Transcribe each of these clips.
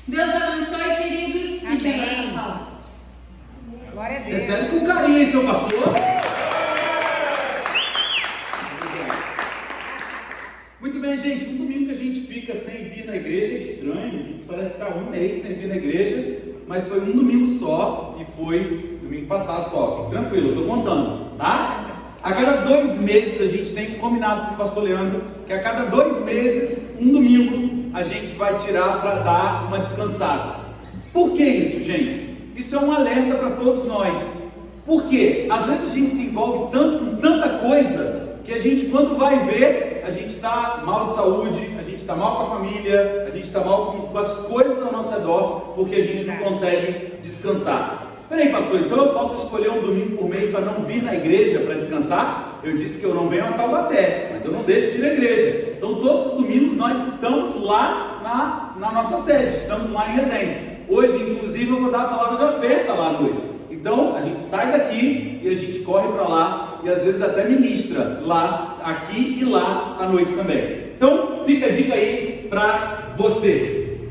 Deus abençoe, queridos. Amém. Glória a Deus. Recebe com carinho, hein, seu pastor? Muito bem, gente. Um domingo que a gente fica sem vir na igreja é estranho. A gente parece que está um mês sem vir na igreja, mas foi um domingo só e foi domingo passado só. Fique tranquilo, eu estou contando, tá? A cada 2 meses a gente tem combinado com o pastor Leandro que a cada 2 meses, um domingo, a gente vai tirar para dar uma descansada. Por que isso, gente? Isso é um alerta para todos nós. Por quê? Às vezes a gente se envolve tanto com tanta coisa que a gente, quando vai ver, a gente está mal de saúde, a gente está mal com a família, a gente está mal com as coisas ao nosso redor, porque a gente não consegue descansar. Peraí, pastor, então eu posso escolher um domingo por mês para não vir na igreja para descansar? Eu disse que eu não venho a Taubaté, mas eu não deixo de ir na igreja. Então todos os domingos nós estamos lá na nossa sede, estamos lá em Resende. Hoje, inclusive, eu vou dar a palavra de oferta lá à noite. Então, a gente sai daqui e a gente corre para lá e às vezes até ministra lá, aqui e lá à noite também. Então, fica a dica aí para você.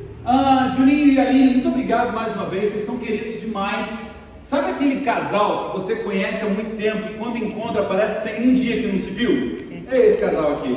Juninho e Aline, muito obrigado mais uma vez, vocês são queridos demais. Sabe aquele casal que você conhece há muito tempo e quando encontra parece que tem um dia que não se viu? É esse casal aqui.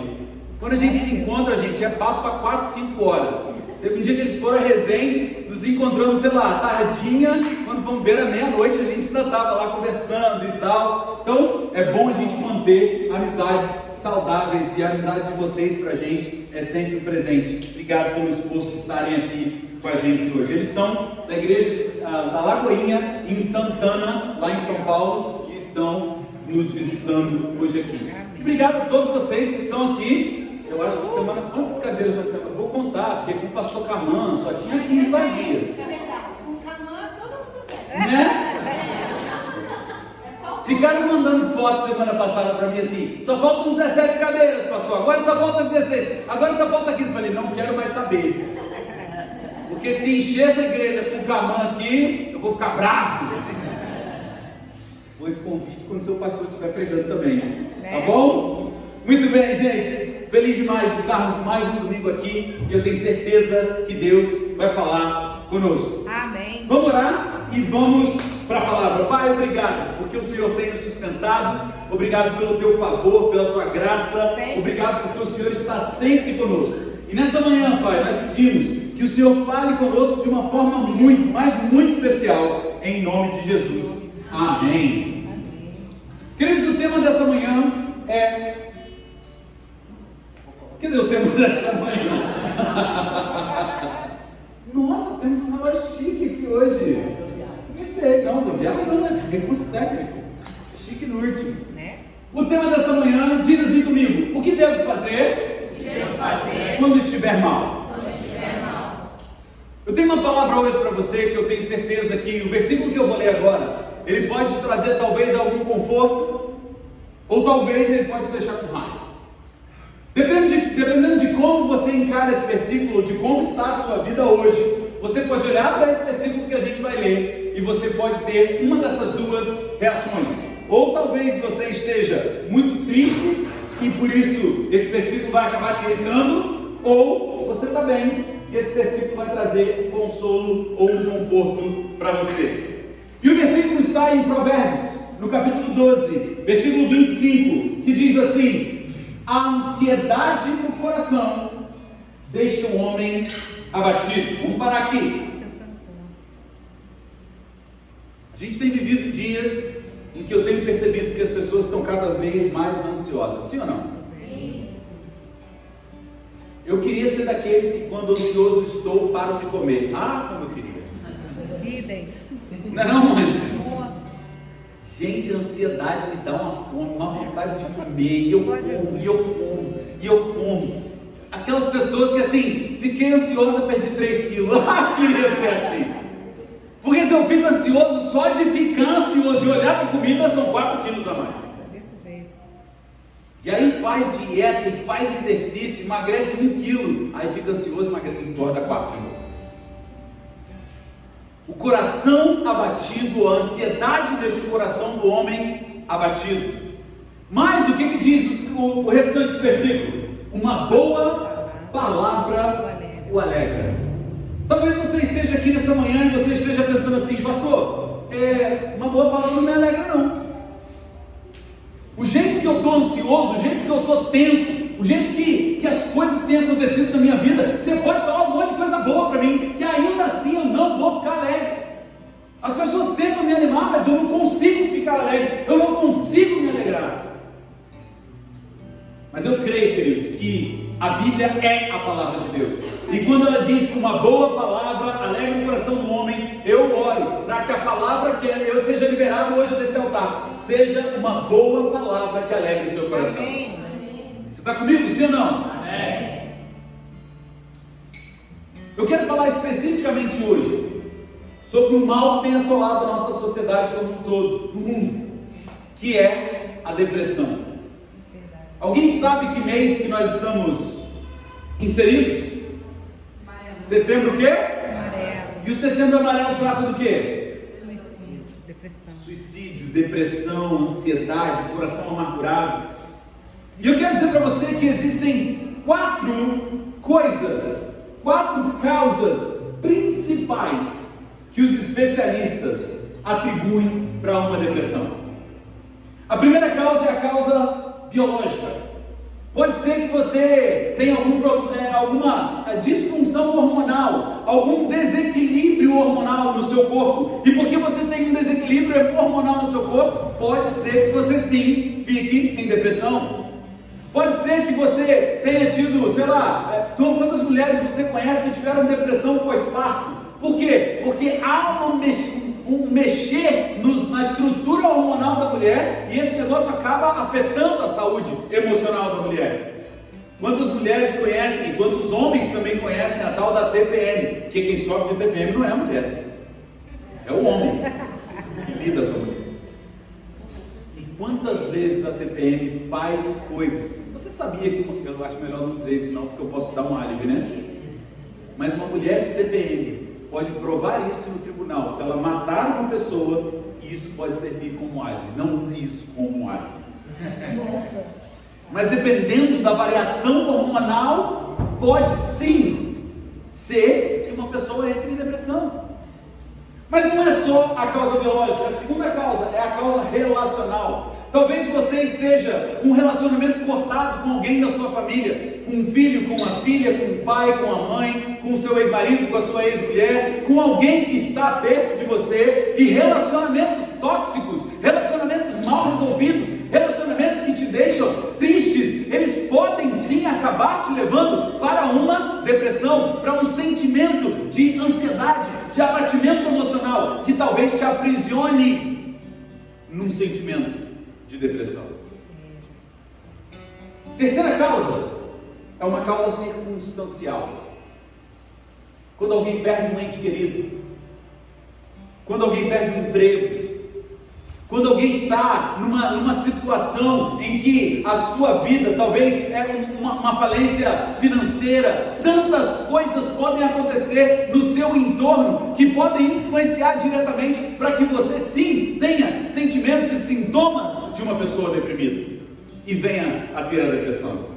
Quando a gente se encontra, gente, é papo para 4, 5 horas. Teve um dia que eles foram a Resende, nos encontramos, sei lá, tardinha, quando fomos ver à meia-noite, a gente ainda estava lá conversando e tal. Então, é bom a gente manter amizades saudáveis e a amizade de vocês pra gente é sempre um presente. Obrigado pelo esforço de estarem aqui com a gente hoje. Eles são da igreja da Lagoinha, em Santana, lá em São Paulo, que estão nos visitando hoje aqui. Obrigado a todos vocês que estão aqui. Eu acho que semana, quantas cadeiras já semana? Vou contar, porque com o pastor Camã só tinha 15 vazias. É verdade, com o Camã todo mundo vem. Né? Ficaram mandando foto semana passada para mim assim, só faltam 17 cadeiras, pastor, agora só falta 16, agora só falta 15. Eu falei, não quero mais saber. Porque se encher essa igreja com o Camã aqui, eu vou ficar bravo. Vou esse convite quando seu pastor estiver pregando também. Tá bom? Muito bem, gente. Feliz demais de estarmos mais um domingo aqui e eu tenho certeza que Deus vai falar conosco. Amém. Vamos orar e vamos para a palavra. Pai, obrigado porque o Senhor tem nos sustentado, obrigado pelo teu favor, pela tua graça, obrigado porque o Senhor está sempre conosco. E nessa manhã, Pai, nós pedimos que o Senhor fale conosco de uma forma muito, mas muito especial, em nome de Jesus. Amém. Queridos, o tema dessa manhã é... Cadê o tema dessa manhã? Nossa, temos um relógio chique aqui hoje. Gostei, não, gambiarra não, né? Recurso técnico. Chique no último. O tema dessa manhã, diz assim comigo: o que devo fazer? O que devo fazer quando estiver mal? quando estiver mal? Eu tenho uma palavra hoje para você que eu tenho certeza que o versículo que eu vou ler agora, ele pode te trazer talvez algum conforto, ou talvez ele pode te deixar com raiva. Dependendo de como você encara esse versículo, de como está a sua vida hoje, você pode olhar para esse versículo que a gente vai ler e você pode ter uma dessas duas reações. Ou talvez você esteja muito triste e por isso esse versículo vai acabar te irritando, ou você está bem e esse versículo vai trazer um consolo ou um conforto para você. E o versículo está em Provérbios, no capítulo 12, versículo 25, que diz assim: a ansiedade no coração deixa o homem abatido. Vamos parar aqui. A gente tem vivido dias em que eu tenho percebido que as pessoas estão cada vez mais ansiosas. Sim ou não? Sim. Eu queria ser daqueles que quando ansioso estou, param de comer. Ah, como eu queria. Não é não, mãe? Gente, a ansiedade me dá uma fome, uma vontade de comer, e eu como. Aquelas pessoas que assim, fiquei ansiosa, perdi 3 quilos. Ah, queria ser assim. Porque se eu fico ansioso, só de ficar ansioso e olhar para a comida, são 4 quilos a mais. Desse jeito. E aí faz dieta, e faz exercício, emagrece 1 quilo, aí fica ansioso, emagrece, engorda 4 quilos. O coração abatido, a ansiedade deixa o coração do homem abatido. Mas o que diz o restante do versículo? Uma boa palavra o alegra. Talvez você esteja nessa manhã e você esteja pensando assim: pastor, uma boa palavra não me alegra não. O jeito que eu estou ansioso, o jeito que eu estou tenso, o jeito que as coisas têm acontecido na minha vida, você pode falar um monte de coisa boa para mim, que ainda assim eu não vou ficar alegre. As pessoas tentam me animar, mas eu não consigo ficar alegre, eu não consigo me alegrar. Mas eu creio, queridos, que a Bíblia é a palavra de Deus. E quando ela diz que uma boa palavra alegra o coração do homem, eu oro para que a palavra que eu seja liberado hoje desse altar seja uma boa palavra que alegre o seu coração. Amém. Você está comigo, sim ou não? Amém. Eu quero falar especificamente hoje sobre o mal que tem assolado a nossa sociedade como um todo, no mundo, que é a depressão. Alguém sabe que mês que nós estamos inseridos? Setembro o quê? Amarelo. E o setembro amarelo trata do quê? Suicídio, depressão. Suicídio, depressão, ansiedade, coração amargurado. E eu quero dizer para você que existem 4 causas principais que os especialistas atribuem para uma depressão. A primeira causa é a causa biológica. Pode ser que você tenha alguma disfunção hormonal, algum desequilíbrio hormonal no seu corpo. E porque você tem um desequilíbrio hormonal no seu corpo, pode ser que você sim fique em depressão. Pode ser que você tenha tido, sei lá, quantas mulheres você conhece que tiveram depressão pós-parto? Por quê? Porque há um mexer na estrutura hormonal da mulher, e esse negócio acaba afetando a saúde emocional da mulher. Quantas mulheres conhecem, quantos homens também conhecem a tal da TPM? Porque quem sofre de TPM não é a mulher, é o homem que lida com a mulher. E quantas vezes a TPM faz coisas? Você sabia que, eu acho melhor não dizer isso não, porque eu posso dar um álibi, né? Mas uma mulher de TPM pode provar isso no tribunal. Se ela matar uma pessoa, isso pode servir como álibi. Não use isso como álibi. Mas dependendo da variação hormonal, pode sim ser que uma pessoa entre em depressão. Mas não é só a causa biológica. A segunda causa é a causa relacional. Talvez você esteja com um relacionamento cortado com alguém da sua família, com um filho, com uma filha, com um pai, com a mãe, com o seu ex-marido, com a sua ex-mulher, com alguém que está perto de você, e relacionamentos tóxicos, relacionamentos mal resolvidos, relacionamentos que te deixam tristes, eles podem sim acabar te levando para uma depressão, para um sentimento de ansiedade, de abatimento emocional, que talvez te aprisione num sentimento de depressão. Terceira causa é uma causa circunstancial. Quando alguém perde um ente querido, quando alguém perde um emprego, quando alguém está numa situação em que a sua vida talvez é uma falência financeira, tantas coisas podem acontecer no seu entorno que podem influenciar diretamente para que você sim tenha sentimentos e sintomas de uma pessoa deprimida e venha a ter a depressão.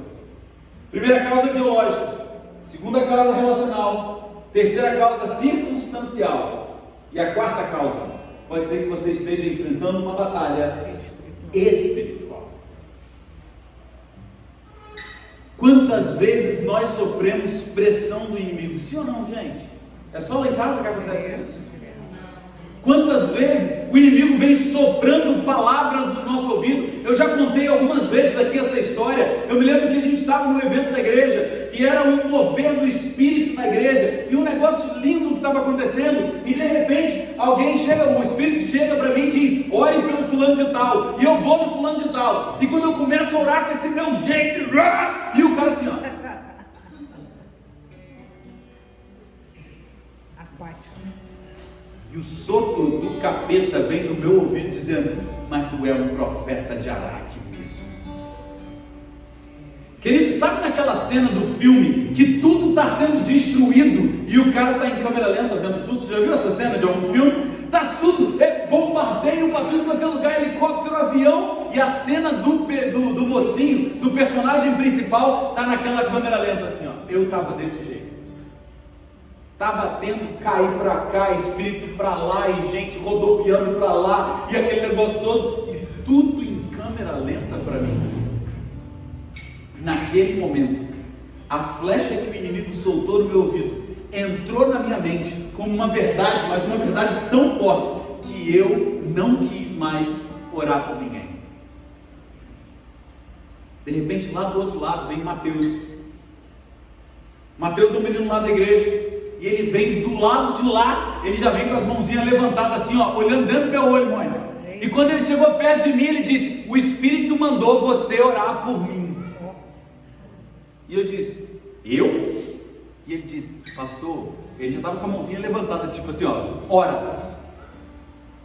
Primeira causa biológica, segunda causa relacional, terceira causa circunstancial, e a quarta causa pode ser que você esteja enfrentando uma batalha espiritual. Quantas vezes nós sofremos pressão do inimigo? Sim ou não, gente? É só lá em casa que acontece isso? Quantas vezes o inimigo vem soprando palavras no nosso ouvido? Eu já contei algumas vezes aqui essa história. Eu me lembro que a gente estava num evento da igreja e era um mover do Espírito na igreja, e um negócio lindo que estava acontecendo, e de repente o Espírito chega para mim e diz: ore pelo fulano de tal, e eu vou no fulano de tal, e quando eu começo a orar com esse meu jeito, e o cara assim, ó, Aquático. e o sopro do capeta vem no meu ouvido dizendo: mas tu é um profeta de Araque mesmo. Querido, sabe naquela cena do filme que tudo está sendo destruído e o cara está em câmera lenta vendo tudo? Você já viu essa cena de algum filme? Está tudo, bombardeio para tudo quanto é lugar, helicóptero, avião, e a cena do mocinho, do personagem principal, está naquela câmera lenta assim, ó. Eu estava desse jeito. Estava tendo cair para cá, espírito para lá, e gente rodopiando para lá, e aquele negócio todo, e tudo em câmera lenta para mim. Naquele momento, a flecha que o inimigo soltou no meu ouvido entrou na minha mente como uma verdade, mas uma verdade tão forte que eu não quis mais orar por ninguém. De repente, lá do outro lado vem Mateus. Mateus é um menino lá da igreja. E ele vem do lado de lá, ele já vem com as mãozinhas levantadas assim, ó, olhando dentro do meu olho, Mônica. E quando ele chegou perto de mim, ele disse: o Espírito mandou você orar por mim. E eu disse: eu? E ele disse: pastor, ele já estava com a mãozinha levantada, tipo assim, ó, ora.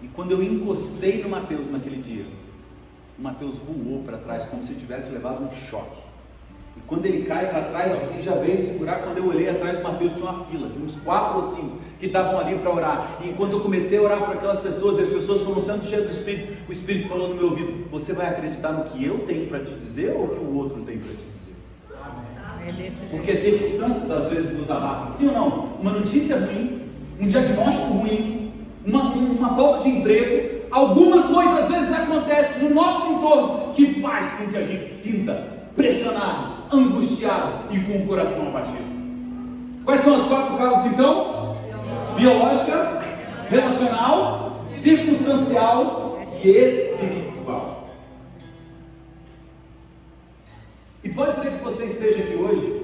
E quando eu encostei no Mateus naquele dia, o Mateus voou para trás, como se tivesse levado um choque. E quando ele cai para trás, alguém já veio segurar. Quando eu olhei atrás do Mateus, tinha uma fila de uns 4 ou 5 que estavam ali para orar. E enquanto eu comecei a orar por aquelas pessoas, e as pessoas foram sendo cheias do Espírito, o Espírito falou no meu ouvido: você vai acreditar no que eu tenho para te dizer ou o que o outro tem para te dizer? Porque as circunstâncias às vezes nos abatem, sim ou não? Uma notícia ruim, um diagnóstico ruim, uma falta de emprego, alguma coisa às vezes acontece no nosso entorno que faz com que a gente sinta pressionado, angustiado e com o coração abatido. Quais são as 4 causas então? Biológica, relacional, circunstancial e espiritual. E pode ser que você esteja aqui hoje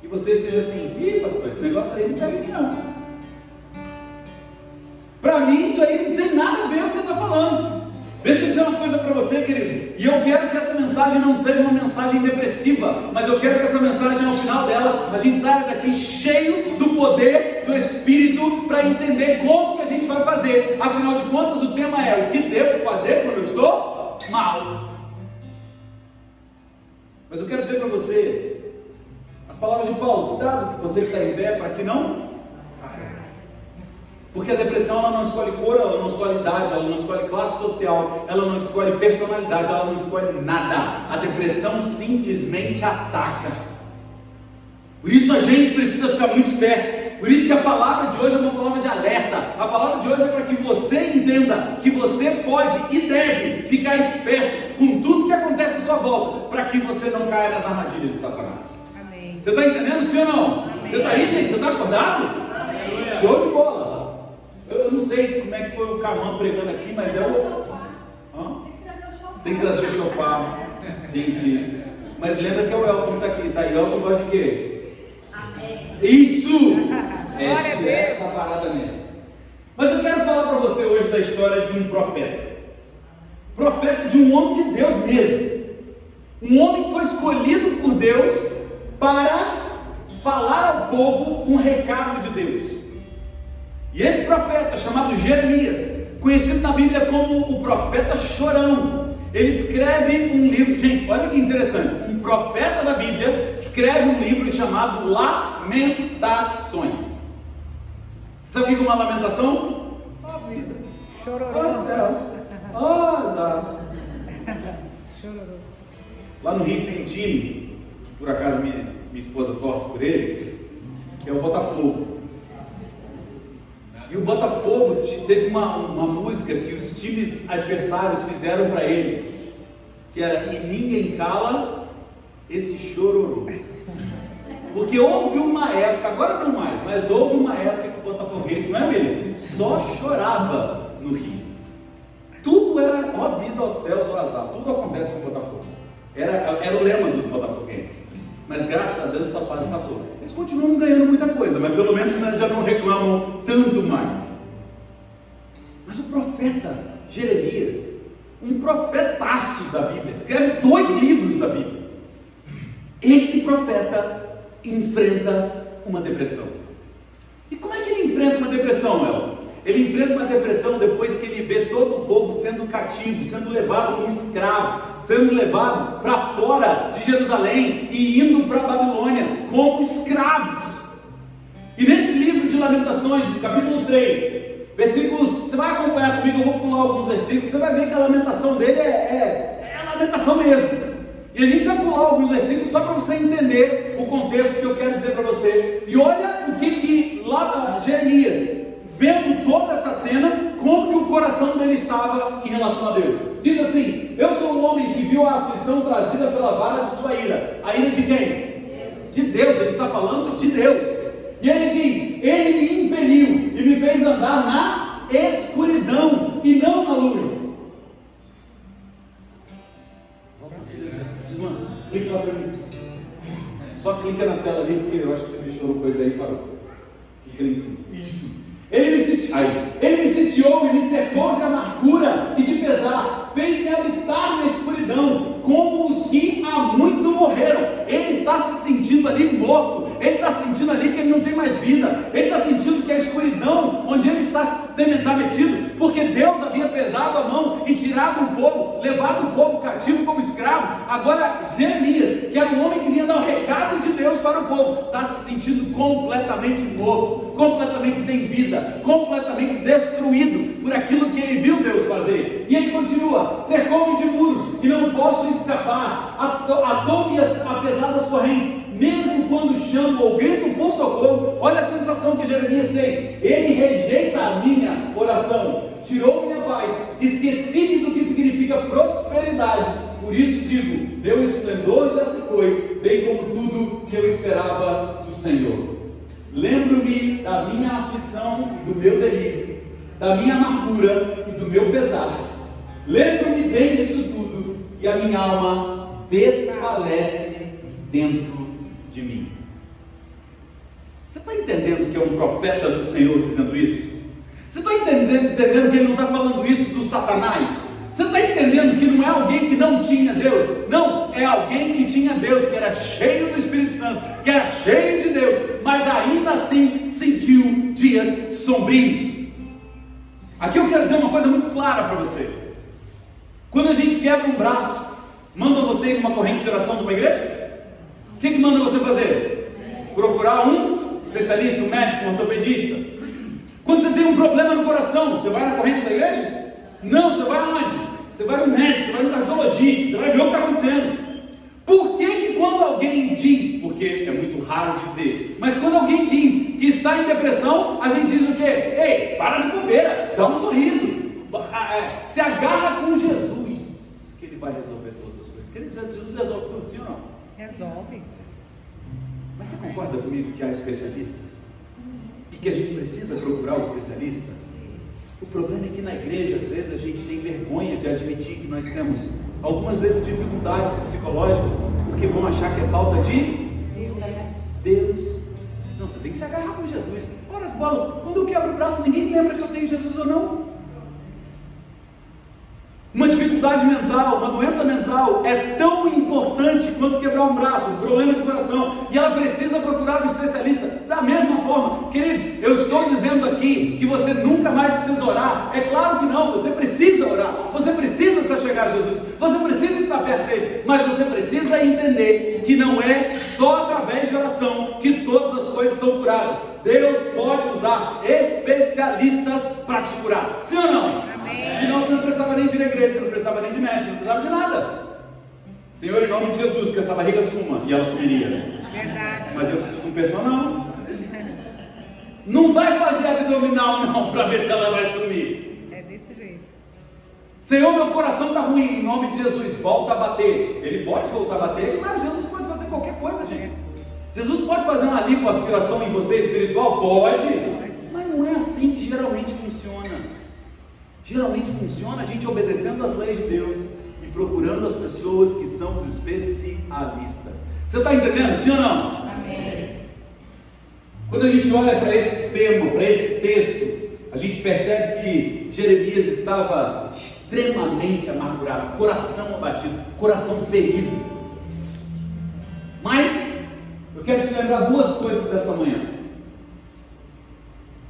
e você esteja assim: ih, pastor, esse negócio aí não pega em mim não. Para mim isso aí não tem nada a ver com o que você está falando. Deixa eu dizer uma coisa para você, querido, e eu quero que essa mensagem não seja uma mensagem depressiva, mas eu quero que essa mensagem, ao final dela, a gente saia daqui cheio do poder do Espírito para entender como que a gente vai fazer. Afinal de contas, o tema é: o que devo fazer quando eu estou mal? Mas eu quero dizer para você as palavras de Paulo: cuidado que você que está em pé, para que não. Porque a depressão, ela não escolhe cor, ela não escolhe idade, ela não escolhe classe social, ela não escolhe personalidade, ela não escolhe nada. A depressão simplesmente ataca. Por isso a gente precisa ficar muito esperto. Por isso que a palavra de hoje é uma palavra de alerta. A palavra de hoje é para que você entenda que você pode e deve ficar esperto com tudo que acontece à sua volta, para que você não caia nas armadilhas de Satanás. Amém. Você está entendendo, sim ou não? Amém. Você está aí, gente? Você está acordado? Amém. Show de bola! Eu não sei como é que foi o Camã pregando aqui, mas é o... Hã? Tem que trazer o chofar. Entendi. Mas lembra que é o Elton que está aqui, tá? E Elton gosta de quê? Amém. Isso! Glória a Deus. Essa parada mesmo. Mas eu quero falar para você hoje da história de um profeta. Profeta de um homem de Deus mesmo. Um homem que foi escolhido por Deus para falar ao povo um recado de Deus. E esse profeta, chamado Jeremias, conhecido na Bíblia como o profeta chorão, ele escreve um livro. Gente, olha que interessante, um profeta da Bíblia escreve um livro chamado Lamentações. Sabe o que é uma lamentação? Vida. Chororô. Oh céus, oh azar. Chororô. Lá no Rio tem um time, que por acaso minha esposa torce por ele, que é o Botafogo. E o Botafogo teve uma música que os times adversários fizeram para ele, que era: e ninguém cala esse chororô. Porque houve uma época, agora não mais, mas houve uma época que o botafoguense, não é, William? Só chorava no Rio. Tudo era ó vida, ó céus, ó azar. Tudo acontece com o Botafogo. Era o lema dos botafoguenses. Mas graças a Deus essa fase passou. Eles continuam ganhando muita coisa, mas pelo menos já não reclamam tanto mais. Mas o profeta Jeremias, um profetaço da Bíblia, escreve 2 livros da Bíblia. Esse profeta enfrenta uma depressão. E como é que ele enfrenta uma depressão, Léo? Ele enfrenta uma depressão depois que ele vê todo o povo sendo cativo, sendo levado como escravo, sendo levado para fora de Jerusalém e indo para a Babilônia como escravos. E nesse livro de Lamentações, no capítulo 3, versículos, você vai acompanhar comigo, eu vou pular alguns versículos, você vai ver que a lamentação dele é a lamentação mesmo. E a gente vai pular alguns versículos só para você entender o contexto que eu quero dizer para você. E olha o que Jeremias, vendo toda essa cena, como que o coração dele estava em relação a Deus. Diz assim: eu sou o homem que viu a aflição trazida pela vara de sua ira. A ira de quem? De Deus. Ele está falando de Deus. E ele diz: ele me impeliu e me fez andar na escuridão e não na luz. Clica lá para mim. Só clica na tela ali, porque eu acho que você deixou uma coisa aí e parou. Clica ali em cima. Isso. Ele me sitiou e me cercou de amargura e de pesar, fez-me habitar na escuridão, como os que há muito morreram. Ele está se sentindo ali morto, ele está sentindo ali que ele não tem mais vida, ele está sentindo que a escuridão onde ele está metido, porque Deus havia pesado a mão e tirado o povo, levado o povo cativo como escravo. Agora Jeremias, que era um homem que vinha dar o recado de Deus para o povo, está se sentindo completamente morto, completamente sem vida, completamente destruído por aquilo que ele viu Deus fazer. E ele continua: cercou-me de muros e não posso escapar, atou-me a pesadas correntes, mesmo quando chamo ou grito por socorro. Olha a sensação que Jeremias tem: ele rejeita a minha oração, tirou minha paz, esqueci-me do que significa prosperidade. Por isso digo: meu esplendor já se foi, bem como tudo que eu esperava do Senhor. Lembro-me da minha aflição e do meu delírio, da minha amargura e do meu pesar. Lembro-me bem disso tudo, e a minha alma desfalece dentro de mim. Você está entendendo que é um profeta do Senhor dizendo isso? Você está entendendo que ele não está falando isso do Satanás? Você está entendendo que não é alguém que não tinha Deus? Não, é alguém que tinha Deus, que era cheio do Espírito Santo, que era cheio de Deus, mas ainda assim sentiu dias sombrios. Aqui eu quero dizer uma coisa muito clara para você. Quando a gente quebra um braço, manda você ir numa corrente de oração de uma igreja? O que manda você fazer? Procurar um especialista, um médico, um ortopedista. Quando você tem um problema no coração, você vai na corrente da igreja? Não, você vai aonde? Você vai no médico, você vai no cardiologista, você vai ver o que está acontecendo. Por que quando alguém diz, porque é muito raro dizer, mas quando alguém diz que está em depressão, a gente diz o quê? Ei, para de bobeira, dá um sorriso, se agarra com Jesus, que ele vai resolver todas as coisas. Querido, Jesus resolve tudo, sim ou não? Resolve. Mas você concorda comigo que há especialistas? E que a gente precisa procurar o especialista? O problema é que na igreja, às vezes, a gente tem vergonha de admitir que nós temos algumas vezes dificuldades psicológicas, porque vão achar que é falta de Deus. Não, você tem que se agarrar com Jesus. Ora as bolas, quando eu quebro o braço, ninguém lembra que eu tenho Jesus ou não. Uma dificuldade mental, uma doença mental é tão importante quanto quebrar um braço, um problema de coração, e ela precisa procurar um especialista. Da mesma forma, queridos, eu estou dizendo aqui que você nunca mais precisa orar. É claro que não, você precisa orar, você precisa se achegar a Jesus, você precisa estar perto dele, mas você precisa entender que não é só através de oração que todas as coisas são curadas. Deus pode usar especialistas para te curar, sim ou não? Amém. Senão você não precisava nem vir à igreja, você não precisava nem de médico, você não precisava de nada. Senhor, em nome de Jesus, que essa barriga suma, e ela sumiria. Verdade. Mas eu preciso de um personal. Não vai fazer abdominal não, para ver se ela vai sumir. É desse jeito. Senhor, meu coração está ruim, em nome de Jesus, volta a bater. Ele pode voltar a bater, mas Jesus pode fazer qualquer coisa, gente. Jesus pode fazer uma lipoaspiração em você espiritual? Pode. Mas não é assim que geralmente funciona. Geralmente funciona a gente obedecendo às leis de Deus e procurando as pessoas que são os especialistas. Você está entendendo, sim ou não? Amém. Quando a gente olha para esse tema, para esse texto, a gente percebe que Jeremias estava extremamente amargurado, coração abatido, coração ferido. Mas eu quero te lembrar duas coisas dessa manhã.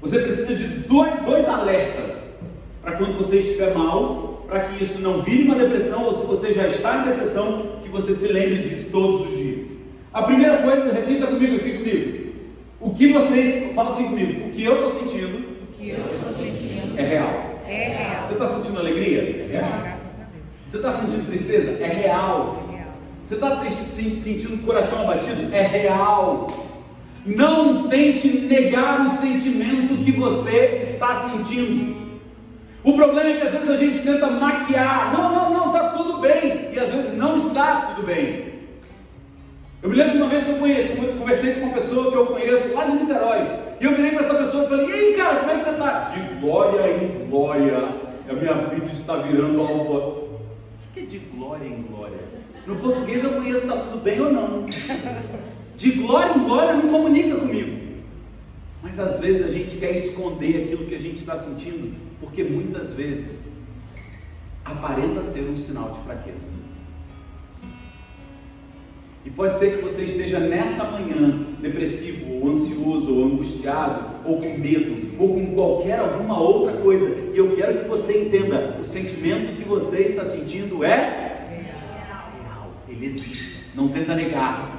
Você precisa de dois alertas para quando você estiver mal, para que isso não vire uma depressão, ou se você já está em depressão, que você se lembre disso todos os dias. A primeira coisa, repita comigo aqui comigo. O que vocês, fala assim comigo, o que eu estou sentindo, é real. É real. Você está sentindo alegria? É real. Graças a Deus. Você está sentindo tristeza? É real. É real. Você está sentindo o coração abatido? É real. Não tente negar o sentimento que você está sentindo. O problema é que às vezes a gente tenta maquiar. Não, está tudo bem. E às vezes não está tudo bem. Eu me lembro de uma vez que eu conversei com uma pessoa que eu conheço lá de Niterói. E eu virei para essa pessoa e falei: e aí, cara, como é que você está? De glória em glória, a minha vida está virando alvo. O que é de glória em glória? No português eu conheço, está tudo bem ou não. De glória em glória não comunica comigo. Mas às vezes a gente quer esconder aquilo que a gente está sentindo, porque muitas vezes aparenta ser um sinal de fraqueza. E pode ser que você esteja nessa manhã depressivo, ou ansioso, ou angustiado, ou com medo, ou com alguma outra coisa. E eu quero que você entenda: o sentimento que você está sentindo é real, ele existe. Não tenta negar.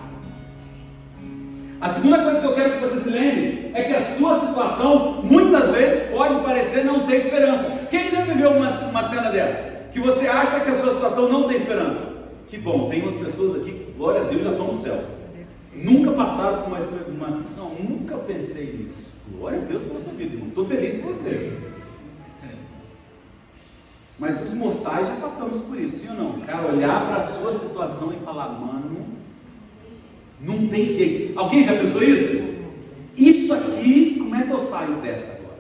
A segunda coisa que eu quero que você se lembre é que a sua situação muitas vezes pode parecer não ter esperança. Quem já viveu uma cena dessa? Que você acha que a sua situação não tem esperança? Que bom, tem umas pessoas aqui que, glória a Deus, já estão no céu. Nunca passaram por uma... Não, nunca pensei nisso. Glória a Deus pela sua vida, irmão. Estou feliz por você. Mas os mortais já passamos por isso, sim ou não? Cara, olhar para a sua situação e falar: mano, não tem jeito. Alguém já pensou isso? Isso aqui, como é que eu saio dessa agora?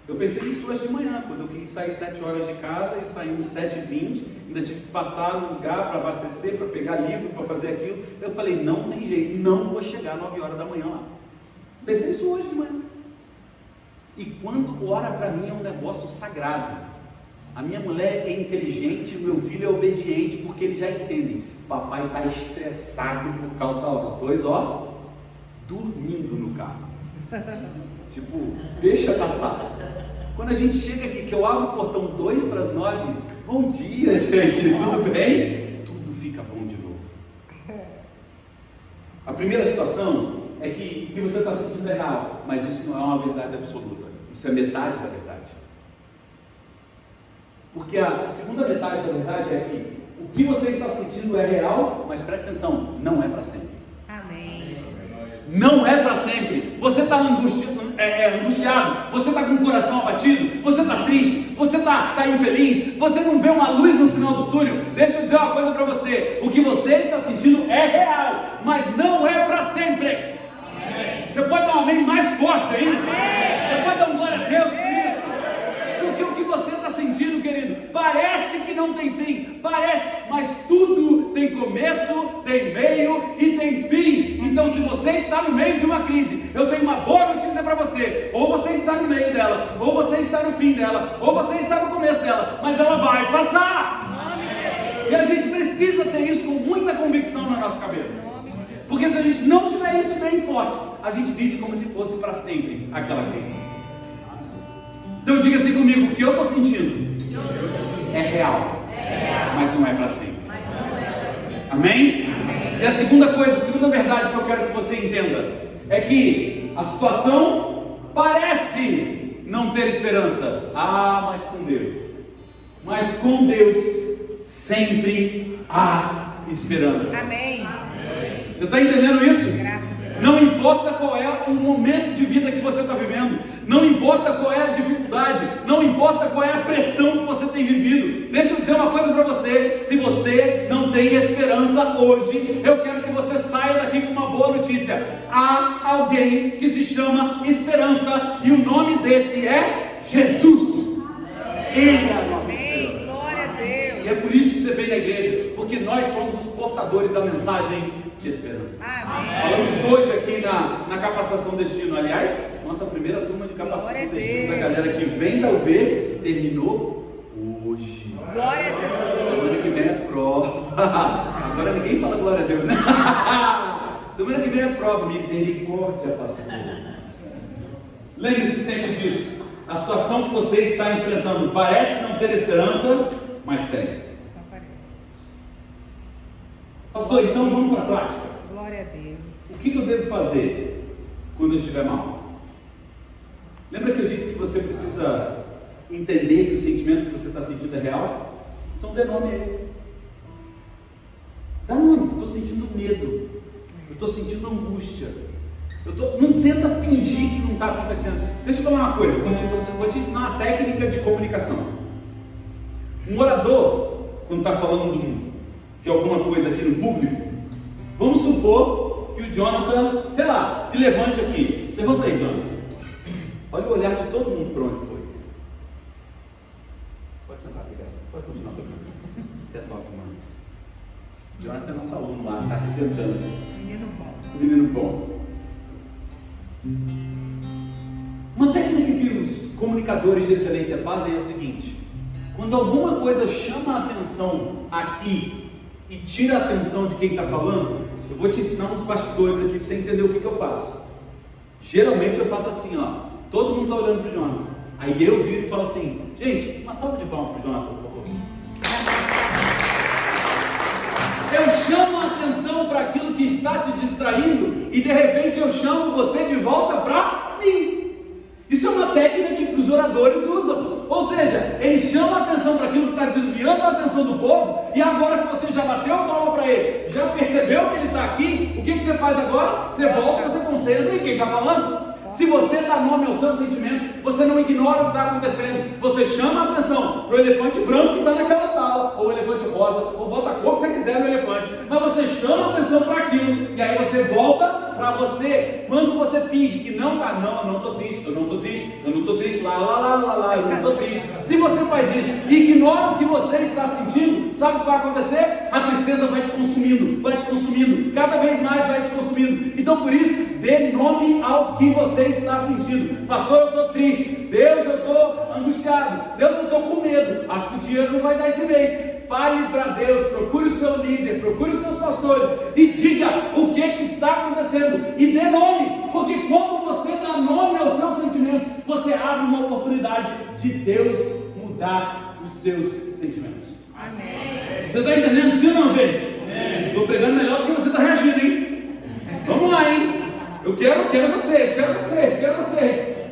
Eu pensei nisso hoje de manhã, quando eu quis sair 7 horas de casa e saímos 7h20, ainda tive que passar no lugar para abastecer, para pegar livro, para fazer aquilo. Eu falei: não tem jeito, não vou chegar 9 horas da manhã lá. Pensei isso hoje de manhã. E quando ora para mim é um negócio sagrado. A minha mulher é inteligente, o meu filho é obediente, porque eles já entendem. Papai está estressado por causa da hora. Os dois, dormindo no carro. Tipo, deixa passar. Quando a gente chega aqui, que eu abro o portão 8:55, bom dia, gente, tudo bem? Tudo fica bom de novo. A primeira situação é que o que você está sentindo é real, mas isso não é uma verdade absoluta. Isso é metade da verdade. Porque a segunda metade da verdade é que o que você está sentindo é real, mas presta atenção, não é para sempre. Amém. Não é para sempre. Você está angustiado, você está com o coração abatido, você está triste, você está infeliz, você não vê uma luz no final do túnel. Deixa eu dizer uma coisa para você: o que você está sentindo é real, mas não é para sempre. Amém. Você pode dar um amém mais forte aí? Amém. Você pode dar um glória a Deus por isso? Porque o que você está sentindo, querido, parece que não tem fim, mas tudo tem começo, tem meio e tem fim. Então, se você está no meio de uma crise, eu tenho uma boa notícia para você: ou você está no meio dela, ou você está no fim dela, ou você está no começo dela, mas ela vai passar. E a gente precisa ter isso com muita convicção na nossa cabeça, porque se a gente não tiver isso bem forte, a gente vive como se fosse para sempre aquela crise. Então diga assim comigo: o que eu estou sentindo é real, mas não é para sempre. Amém? E a segunda coisa, a segunda verdade que eu quero que você entenda é que a situação parece não ter esperança. Mas com Deus sempre há esperança. Amém. Você está entendendo isso? Não importa qual é o momento de vida que você está vivendo, não importa qual é a dificuldade, não importa qual é a pressão que você tem vivido. Deixa eu dizer uma coisa para você: se você não tem esperança hoje, eu quero que você saia daqui com uma boa notícia. Há alguém que se chama esperança, e o nome desse é Jesus. Ele é a nossa esperança. Glória a Deus. E é por isso que você vem na igreja, porque nós somos os portadores da mensagem de esperança. Amém. Falamos hoje aqui na capacitação destino. Aliás, nossa primeira turma de capacitação destino da galera que vem da UV terminou hoje. Glória a Deus. Semana que vem é prova. Agora ninguém fala glória a Deus, né? Semana que vem é prova. Misericórdia, pastor. Lembre-se sempre disso. A situação que você está enfrentando parece não ter esperança, mas tem. Pastor, então vamos para a prática. Glória a Deus. O que eu devo fazer quando eu estiver mal? Lembra que eu disse que você precisa entender que o sentimento que você está sentindo é real? Então dê nome a ele. Dá nome. Estou sentindo medo. Eu estou sentindo angústia. Não tenta fingir que não está acontecendo. Deixa eu falar uma coisa, vou te ensinar uma técnica de comunicação. Um orador, quando está falando de alguma coisa aqui no público, vamos supor que o Jonathan, sei lá, se levante aqui. Levanta aí, Jonathan. Olha o olhar de todo mundo para onde foi. Pode sentar, obrigado. Pode continuar tocando. Isso é top, mano. Jonathan é nosso aluno lá, está arrebentando. Menino bom. Menino bom. Uma técnica que os comunicadores de excelência fazem é o seguinte: quando alguma coisa chama a atenção aqui e tira a atenção de quem está falando, eu vou te ensinar uns bastidores aqui para você entender o que eu faço. Geralmente eu faço assim, ó, todo mundo está olhando para o Jonathan, aí eu viro e falo assim: gente, uma salva de palmas para o Jonathan, por favor. Eu chamo a atenção para aquilo que está te distraindo e de repente eu chamo você de volta para mim. Isso é uma técnica que os oradores usam. Ou seja, eles chamam a atenção para aquilo que está desviando a atenção do povo, e agora que você já bateu palma para ele, já percebeu que ele está aqui, o que você faz agora? Você volta, você concentra em quem está falando. Se você dá nome ao seu sentimento, você não ignora o que está acontecendo, você chama a atenção para o elefante branco que está naquela sala, ou o elefante rosa, ou bota a cor que você quiser no elefante, mas você chama a atenção para aquilo, e aí você volta para você. Quando você finge que não está, não, eu não estou triste, eu não estou triste, eu não estou triste, lá, eu não estou triste. Se você faz isso, ignora o que você está sentindo, sabe o que vai acontecer? A tristeza vai te consumindo, cada vez mais vai te consumindo. Então por isso, dê nome ao que você está sentindo. Pastor, eu estou triste. Deus, eu estou angustiado. Deus, eu estou com medo. Acho que o dinheiro não vai dar esse mês. Fale para Deus, procure o seu líder, procure os seus pastores e diga o que está acontecendo e dê nome, porque quando você dá nome aos seus sentimentos, você abre uma oportunidade de Deus mudar os seus sentimentos. Amém. Você está entendendo sim ou não, gente? Estou pregando melhor do que você está reagindo, hein? Vamos lá, hein? Eu quero vocês.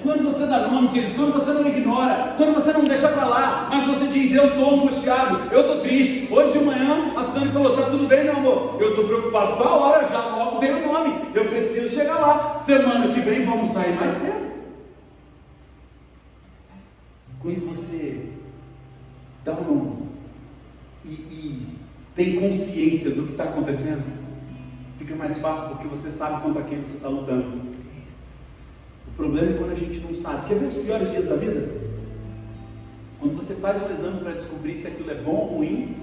Quando você dá nome, querido, quando você não ignora, quando você não deixa para lá, mas você diz: eu estou angustiado, eu estou triste. Hoje de manhã a Suzane falou: tá tudo bem, meu amor, eu estou preocupado com a hora, já logo dei o nome, eu preciso chegar lá, semana que vem vamos sair mais cedo. Quando você dá o nome e tem consciência do que está acontecendo, fica mais fácil, porque você sabe contra quem você está lutando. O problema é quando a gente não sabe. Quer ver os piores dias da vida? Quando você faz um exame para descobrir se aquilo é bom ou ruim,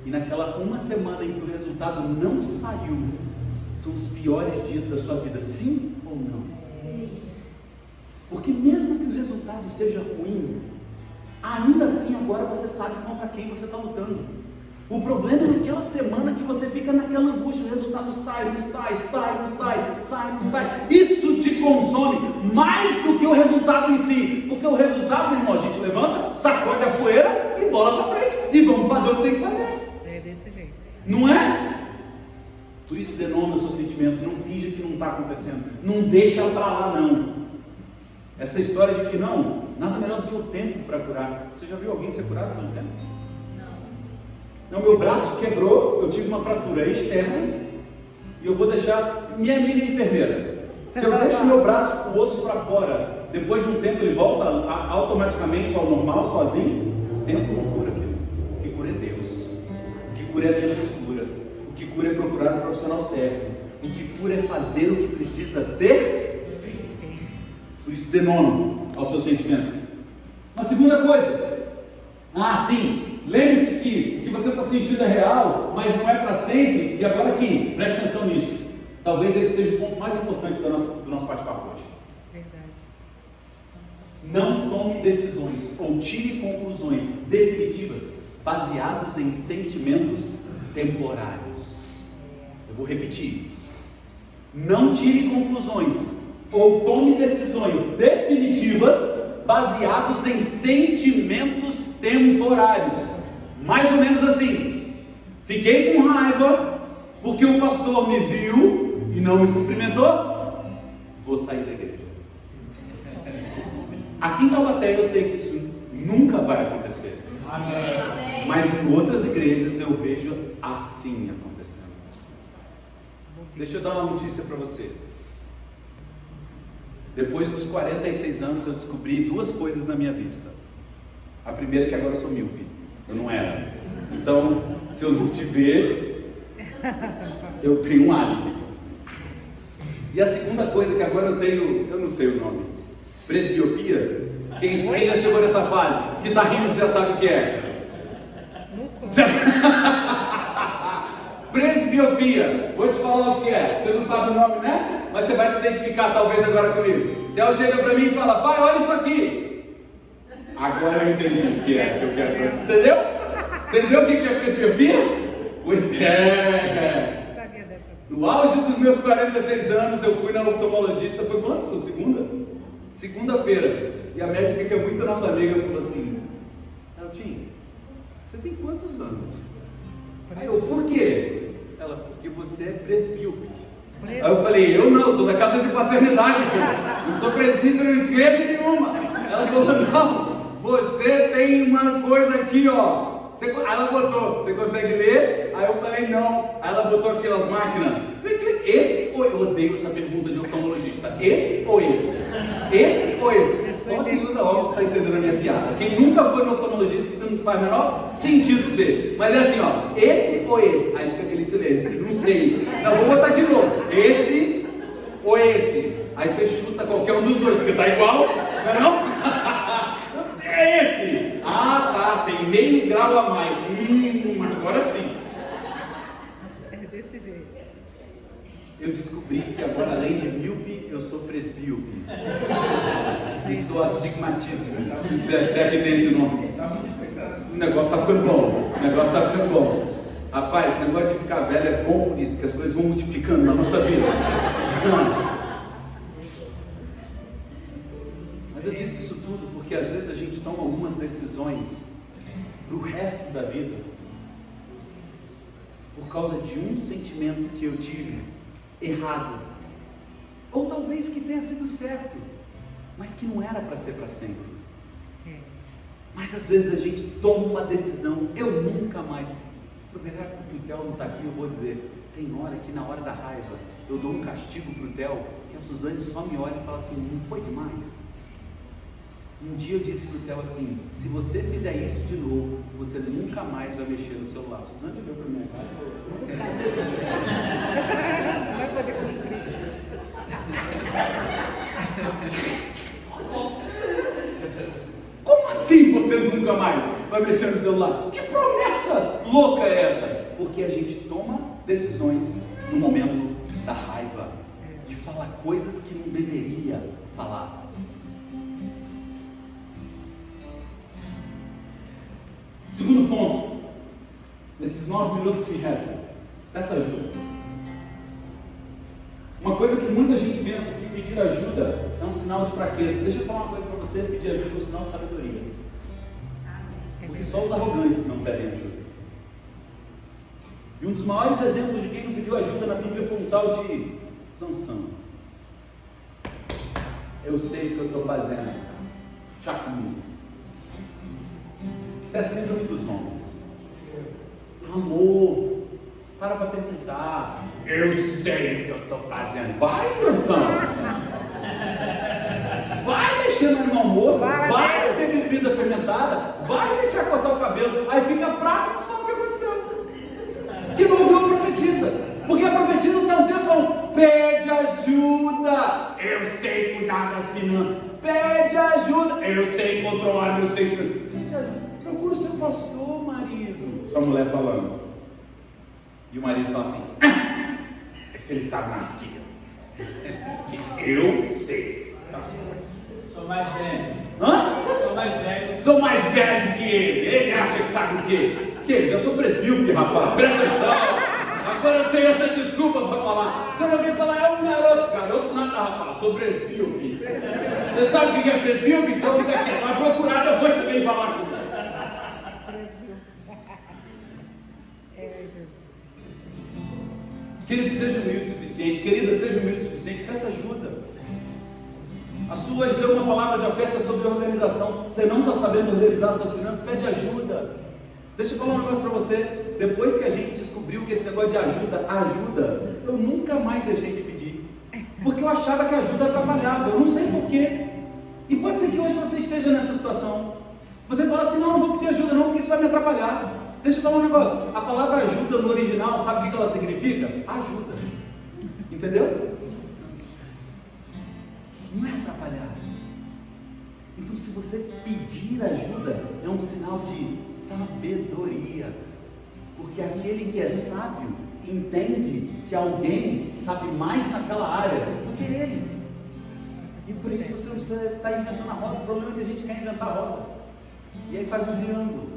e naquela uma semana em que o resultado não saiu, são os piores dias da sua vida, sim ou não? Porque mesmo que o resultado seja ruim, ainda assim agora você sabe contra quem você está lutando. O problema é naquela semana que você fica naquela angústia, o resultado sai, não sai. Isso te consome mais do que o resultado em si. Porque o resultado, meu irmão, a gente levanta, sacode a poeira e bola para frente. E vamos fazer o que tem que fazer. É desse jeito. Não é? Por isso, dê nome aos seus sentimentos. Não finja que não está acontecendo. Não deixa para lá, não. Essa história de que não, nada melhor do que o tempo para curar. Você já viu alguém ser curado pelo tempo? Não, meu braço quebrou, eu tive uma fratura externa e eu vou deixar. Minha amiga enfermeira, se eu deixo meu braço, o osso para fora, depois de um tempo ele volta automaticamente ao normal, sozinho? Tempo não cura aquilo. O que cura é Deus. O que cura é a minha postura. O que cura é procurar o profissional certo. O que cura é fazer o que precisa ser feito. Por isso, dê nome ao seu sentimento. Uma segunda coisa. Sim. Lembre-se que o que você está sentindo é real, mas não é para sempre. E agora aqui, preste atenção nisso. Talvez esse seja o ponto mais importante do nosso bate-papo hoje. Verdade. Não tome decisões ou tire conclusões definitivas baseados em sentimentos temporários. Eu vou repetir. Não tire conclusões ou tome decisões definitivas baseados em sentimentos temporários. Mais ou menos assim: fiquei com raiva porque o pastor me viu e não me cumprimentou, vou sair da igreja. Aqui em Taubaté eu sei que isso nunca vai acontecer. Amém. Mas em outras igrejas eu vejo assim acontecendo. Deixa eu dar uma notícia para você. Depois dos 46 anos eu descobri duas coisas na minha vista. A primeira é que agora eu sou míope. Eu não era. Então, se eu não te ver, eu tenho um álibi. E a segunda coisa que agora eu tenho, eu não sei o nome, presbiopia. Quem já chegou nessa fase? Que tá rindo já sabe o que é. Presbiopia. Vou te falar o que é. Você não sabe o nome, né? Mas você vai se identificar talvez agora comigo. Theo chega para mim e fala: pai, olha isso aqui. Agora eu entendi o que é que eu quero. Entendeu? Entendeu o que é presbiopia? Pois é. Sabia dessa. No auge dos meus 46 anos, eu fui na oftalmologista. Foi quando? Segunda? Segunda-feira. E a médica, que é muito nossa amiga, falou assim: Eltinho, você tem quantos anos? Aí eu, por quê? Ela, porque você é presbíope. Aí eu falei: eu não, sou da casa de paternidade, filho. Não sou presbítero em igreja nenhuma. Ela falou: não, você tem uma coisa aqui, ó. Aí ela botou: você consegue ler? Aí eu falei: não. Aí ela botou aquelas máquinas. Esse ou eu odeio essa pergunta de oftalmologista. Esse ou esse? Esse ou esse? Só quem usa óculos está entendendo a minha piada. Quem nunca foi no oftalmologista, isso não faz o menor sentido pra você. Mas é assim, ó: esse ou esse? Aí fica aquele silêncio. Não sei. Não, vou botar de novo. Esse ou esse? Aí você chuta qualquer um dos dois, porque tá igual, não é não? É esse! Ah, tá, tem meio grau a mais. Agora sim. É desse jeito. Eu descobri que agora, além de míope, eu sou presbíope. E sou astigmatíssimo. Se é que tem esse nome. O negócio tá ficando bom. O negócio tá ficando bom. Rapaz, esse negócio de ficar velho é bom por isso, porque as coisas vão multiplicando na nossa vida. Mas eu disse isso tudo porque às vezes a gente toma algumas decisões pro resto da vida por causa de um sentimento que eu tive errado, ou talvez que tenha sido certo, mas que não era para ser para sempre. Mas às vezes a gente toma uma decisão: eu nunca mais. Aproveitar que o Theo não está aqui, eu vou dizer: tem hora que na hora da raiva eu dou um castigo para o Theo, que a Suzane só me olha e fala assim: não foi demais? Um dia eu disse para o Theo assim: se você fizer isso de novo, você nunca mais vai mexer no celular. Suzane olhou para minha cara e falou: Não vai poder cumprir. como assim você nunca mais vai mexer no celular? Que promessa louca é essa? Porque a gente toma decisões no momento da raiva, de falar coisas que não deveria falar. Segundo ponto, nesses 9 minutos que me restam, peça ajuda. Uma coisa que muita gente pensa que pedir ajuda é um sinal de fraqueza. Deixa eu falar uma coisa para você: pedir ajuda é um sinal de sabedoria. Porque só os arrogantes não pedem ajuda. E um dos maiores exemplos de quem não pediu ajuda na Bíblia foi um tal de Sansão. Eu sei o que eu estou fazendo, já comigo. Isso é a síndrome dos homens. Amor, para perguntar. Eu sei o que eu estou fazendo. Vai, Sansão. Vai mexer no animal morto. Vai beber bebida fermentada. Vai deixar cortar o cabelo. Aí fica fraco, não sabe o que aconteceu. Que não ouviu, profetiza. Porque a profetisa está um tempão: pede ajuda. Eu sei cuidar das finanças. Pede ajuda. Eu sei controlar meus sentimentos. Pede ajuda. Procura o seu pastor, marido. Sua mulher falando. E o marido fala assim: se ele sabe mais do que eu sei das coisas. Sou mais velho. Hã? Sou mais velho. Sou mais velho que ele. Ele acha que sabe o quê? Que? Já sou presbíope, rapaz. Presta atenção. Agora eu tenho essa desculpa para falar. Quando alguém falar: é um garoto. Garoto nada, rapaz. Sou presbíope. Você sabe o que é presbíope? Então fica quieto. Vai procurar depois que vem falar comigo. Querido, seja humilde o suficiente. Querida, seja humilde o suficiente. Peça ajuda. A sua deu uma palavra de oferta sobre organização. Você não está sabendo organizar suas finanças? Pede ajuda. Deixa eu falar um negócio para você. depois que a gente descobriu que esse negócio de ajuda, eu nunca mais deixei de pedir. Porque eu achava que ajuda atrapalhava, eu não sei porquê. E pode ser que hoje você esteja nessa situação. Você fala assim, não vou pedir ajuda não, porque isso vai me atrapalhar. Deixa eu falar um negócio, a palavra ajuda no original, sabe o que ela significa? Ajuda. Entendeu? Não é atrapalhar. Então, se você pedir ajuda, é um sinal de sabedoria. Porque aquele que é sábio entende que alguém sabe mais naquela área do que ele. E por isso você não precisa estar inventando a roda. O problema é que a gente quer inventar a roda. E aí faz um triângulo.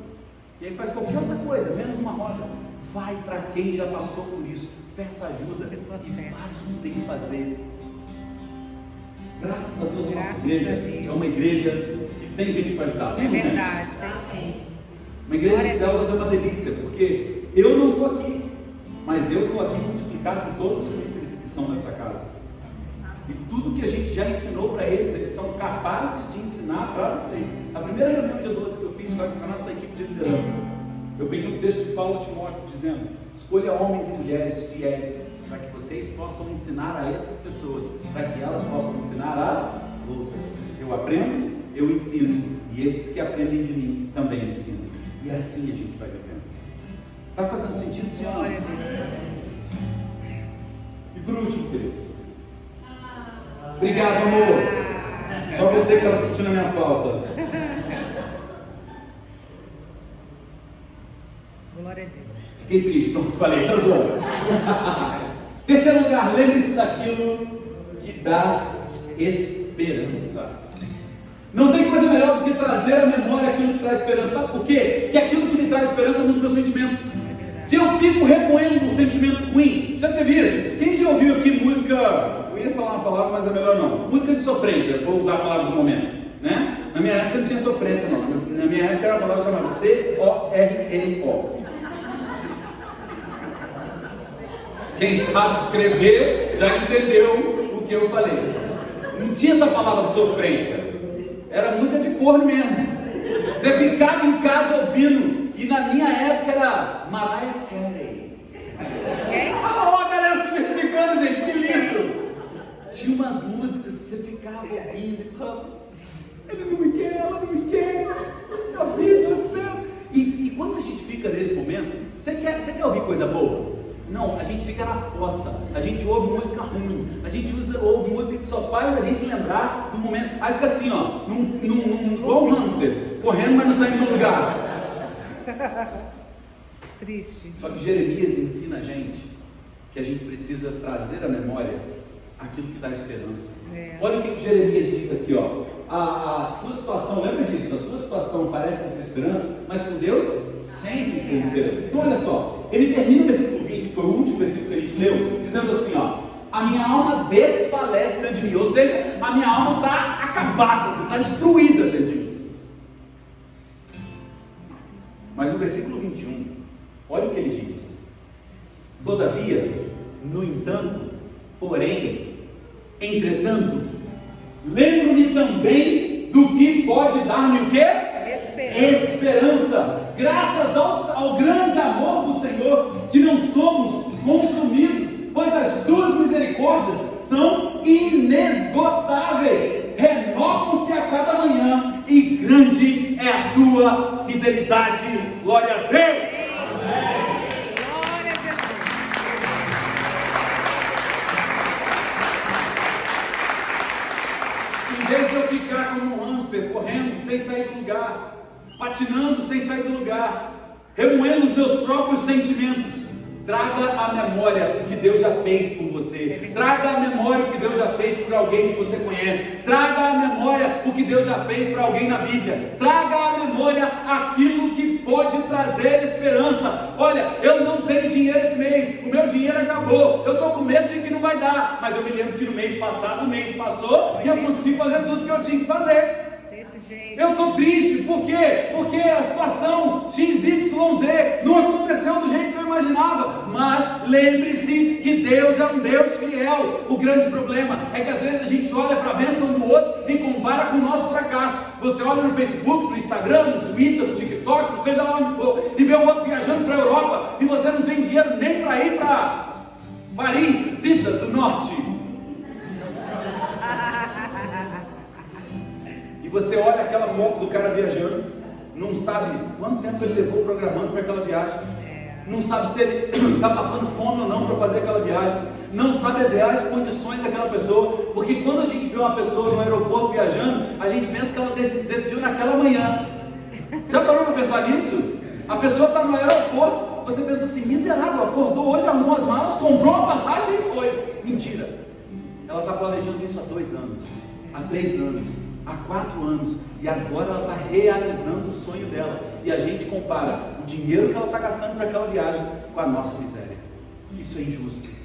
E aí faz qualquer outra coisa, menos uma roda. Vai para quem já passou por isso. Peça ajuda e faça o que tem que fazer. Graças a Deus a nossa igreja é uma igreja que tem gente para ajudar. Tem, é verdade, Amém. uma igreja de células é uma delícia, porque eu não estou aqui, mas eu estou aqui multiplicado por todos os líderes que estão nessa casa. E tudo que a gente já ensinou para eles, eles são capazes de ensinar para vocês. A primeira reunião de 12 que eu fiz foi com a nossa equipe de liderança. Eu peguei um texto de Paulo a Timóteo dizendo: escolha homens e mulheres fiéis, para que vocês possam ensinar a essas pessoas, para que elas possam ensinar as outras. Eu aprendo, eu ensino, e esses que aprendem de mim também ensinam. E assim a gente vai vivendo. Está fazendo sentido, senhor? Glória a Deus. E por último, querido. Obrigado, amor. Só você que estava sentindo a minha falta. Glória a Deus. Fiquei triste, pronto, falei, tá zoando. Terceiro lugar, lembre-se daquilo que dá esperança. Não tem coisa melhor do que trazer à memória aquilo que dá esperança. Sabe por quê? Porque aquilo que me traz esperança muda o meu sentimento. Se eu fico remoendo um sentimento ruim, já teve isso? Quem já ouviu aqui música, eu ia falar uma palavra, mas é melhor não, música de sofrência, vou usar a palavra do momento, né? Na minha época não tinha sofrência não, na minha época era uma palavra chamada C-O-R-N-O. Quem sabe escrever já entendeu o que eu falei. Não tinha essa palavra sofrência, era música de corno mesmo. Você ficava em casa ouvindo, e na minha época era Mariah Carey. Ó, a galera se identificando, gente, que lindo! Tinha umas músicas que você ficava ouvindo e falava: ele não me quer, ela não me quer, a vida, o céu. E quando a gente fica nesse momento, você quer ouvir coisa boa? Não, a gente fica na fossa, a gente ouve música ruim, a gente ouve música que só faz a gente lembrar do momento. Aí fica assim, ó, igual um hamster, correndo, mas não saindo do lugar. Triste. Só que Jeremias ensina a gente que a gente precisa trazer à memória aquilo que dá esperança. Olha o que Jeremias diz aqui, ó. A sua situação, lembra disso? A sua situação parece não ter esperança, mas com Deus sempre tem esperança. Então olha só, ele termina o versículo 20, que foi o último versículo que a gente leu, dizendo assim, ó: a minha alma desfalece dentro de mim, ou seja, a minha alma está acabada, está destruída dentro de mim. Mas no versículo 21, olha o que ele diz: todavia, no entanto, porém, entretanto, lembro-me também do que pode dar-me o quê? Esperança. Graças ao grande amor do Senhor, que não somos consumidos, pois as suas misericórdias são inesgotáveis, renovam-se a cada manhã, e grande é a tua fidelidade. Glória a Deus. Amém. Glória a Deus. Em vez de eu ficar como um hamster, correndo sem sair do lugar, patinando sem sair do lugar, remoendo os meus próprios sentimentos, traga à memória o que Deus já fez por você. Traga à memória o que Deus já fez por alguém que você conhece. Traga à memória o que Deus já fez para alguém na Bíblia. Traga à memória aquilo que pode trazer esperança. Olha, eu não tenho dinheiro esse mês, o meu dinheiro acabou, eu estou com medo de que não vai dar, mas eu me lembro que no mês passado, o mês passou, e eu consegui fazer tudo que eu tinha que fazer. Eu estou triste, por quê? Porque a situação XYZ não aconteceu do jeito que eu imaginava. Mas lembre-se que Deus é um Deus fiel. O grande problema é que às vezes a gente olha para a bênção do outro e com compara com o nosso fracasso. Você olha no Facebook, no Instagram, no Twitter, no TikTok, não seja lá onde for, e vê o outro viajando para a Europa, e você não tem dinheiro nem para ir para Paris, Cida do Norte. E você olha aquela foto do cara viajando, não sabe quanto tempo ele levou programando para aquela viagem, não sabe se ele está passando fome ou não para fazer aquela viagem, não sabe as reais condições daquela pessoa, porque quando a gente vê uma pessoa no aeroporto viajando, a gente pensa que ela decidiu naquela manhã. Já parou para pensar nisso? A pessoa está no aeroporto, você pensa assim, miserável, acordou hoje, arrumou as malas, comprou uma passagem e foi. Mentira, ela está planejando isso há 2 anos, há 3 anos, há 4 anos, e agora ela está realizando o sonho dela, e a gente compara o dinheiro que ela está gastando para aquela viagem com a nossa miséria. Isso é injusto.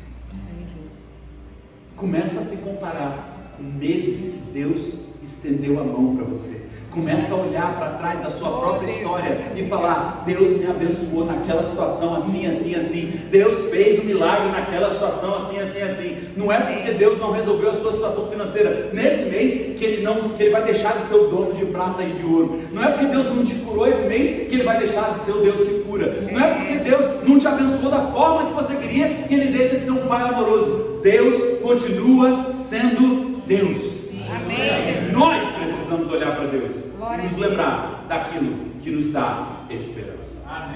Começa a se comparar com meses que Deus estendeu a mão para você. Começa a olhar para trás da sua própria história e falar: Deus me abençoou naquela situação assim, assim, assim. Deus fez um milagre naquela situação assim, assim, assim. Não é porque Deus não resolveu a sua situação financeira nesse mês que ele vai deixar de ser o dono de prata e de ouro. Não é porque Deus não te curou esse mês que ele vai deixar de ser o Deus que cura. Não é porque Deus não te abençoou da forma que você queria que ele deixa de ser um pai amoroso. Deus continua sendo Deus. Amém. Nós precisamos olhar para Deus e nos lembrar daquilo que nos dá esperança. Amém.